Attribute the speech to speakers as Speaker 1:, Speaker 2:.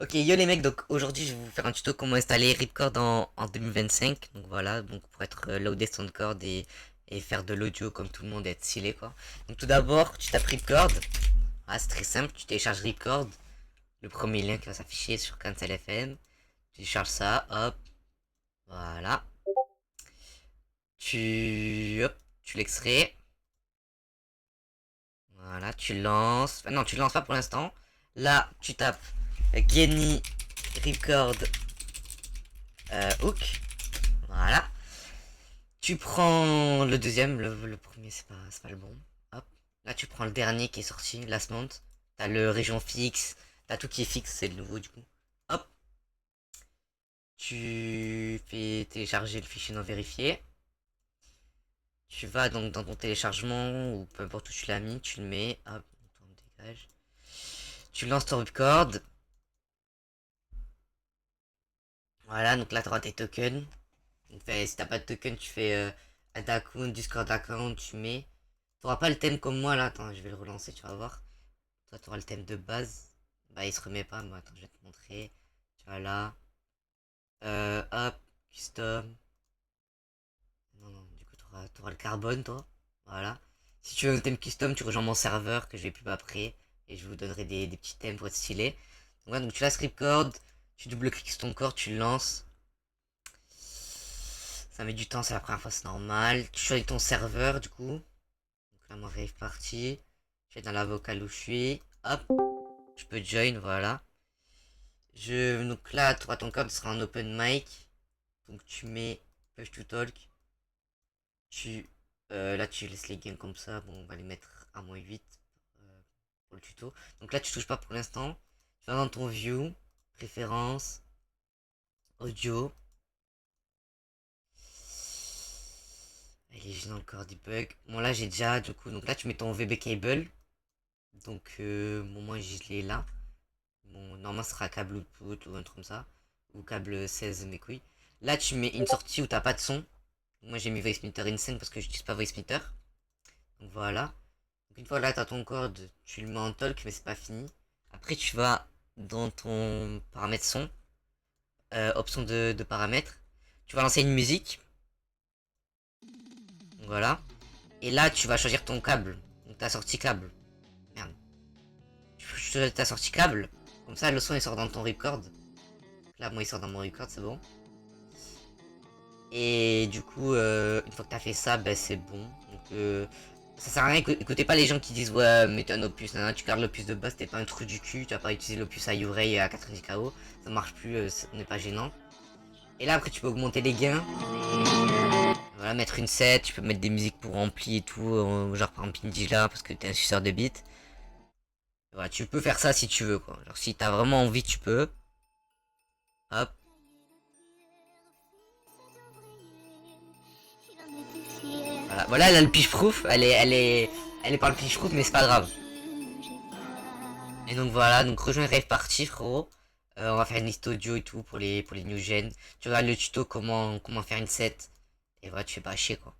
Speaker 1: Ok, yo les mecs, donc aujourd'hui je vais vous faire un tuto comment installer Ripcord en 2025. Donc voilà, donc pour être loadé Soundcord et faire de l'audio comme tout le monde et être stylé quoi. Donc tout d'abord, tu tapes Ripcord. Ah, c'est très simple, tu télécharges Ripcord. Le premier lien qui va s'afficher sur Cancel FM. Tu télécharges ça, hop, voilà. Hop, tu l'extrais. Voilà, tu lances. Non, tu le lances pas pour l'instant. Là, tu tapes Genie Ripcord Hook. Voilà. Tu prends le deuxième, le premier c'est pas le bon. Hop. Là tu prends le dernier qui est sorti, Last Month. T'as le région fixe, t'as tout qui est fixe, c'est le nouveau du coup. Hop. Tu fais télécharger le fichier non vérifié. Tu vas donc dans ton téléchargement ou peu importe où tu l'as mis, tu le mets. Hop, on dégage. Tu lances ton record. Voilà, donc là tu auras tes tokens. Donc, si t'as pas de token, tu fais add account, Discord account, tu mets. T'auras pas le thème comme moi là, attends, je vais le relancer, tu vas voir. Toi, t'auras le thème de base. Bah, il se remet pas, moi, attends, je vais te montrer. Tu vois là. Hop, custom. Non, non, du coup, t'auras le carbone, toi. Voilà. Si tu veux un thème custom, tu rejoins mon serveur que je vais pub après. Et je vous donnerai des petits thèmes pour être stylé. Donc, voilà, donc tu lances Ripcord. Tu double-cliques sur ton corps, tu le lances. Ça met du temps, c'est la première fois, c'est normal. Tu choisis ton serveur, du coup. Donc là, mon rave party. Je vais dans la vocale où je suis. Hop, je peux join, voilà. Donc là, toi, ton code sera un open mic. Donc tu mets push to talk. Là, tu laisses les gains comme ça. Bon, on va les mettre à -8 pour le tuto. Donc là, tu touches pas pour l'instant. Tu vas dans ton view, préférences, audio. Il est dans le corps debug. Bon, là, j'ai déjà, du coup. Donc là, tu mets ton VB cable. Donc, bon, moi, je l'ai là. Bon, normalement, ce sera câble output ou un truc comme ça. Ou câble 16, mes couilles. Là, tu mets une sortie où t'as pas de son. Moi, j'ai mis Voice Meter Insane parce que je n'utilise pas Voice Meter. Donc voilà. Donc, une fois là, t'as ton code, tu le mets en talk, mais c'est pas fini. Après, tu vas dans ton paramètre son. Option de paramètres. Tu vas lancer une musique. Donc voilà. Et là, tu vas choisir ton câble. Donc ta sortie câble. Merde. Tu choisis ta sortie câble. Comme ça, le son il sort dans ton record. Là, moi, il sort dans mon record, c'est bon. Et du coup, une fois que t'as fait ça, ben c'est bon. Donc, ça sert à rien, écoutez pas les gens qui disent ouais, mettez un opus, tu gardes l'opus de base, t'es pas un trou du cul, tu vas pas utiliser l'opus à Uray à 90 KO, ça marche plus, ça n'est pas gênant. Et là, après, tu peux augmenter les gains. Voilà, mettre une set, tu peux mettre des musiques pour ampli et tout, genre par exemple Indila parce que t'es un suceur de beat. Voilà, tu peux faire ça si tu veux, quoi. Genre, si t'as vraiment envie, tu peux. Hop. Voilà, voilà, elle a le pitch proof, elle est pas le pitch proof, mais c'est pas grave. Et donc voilà, donc rejoins Rave Party, frérot. On va faire une liste audio et tout pour les new gen. Tu regardes le tuto comment faire une set. Et voilà, tu fais pas chier quoi.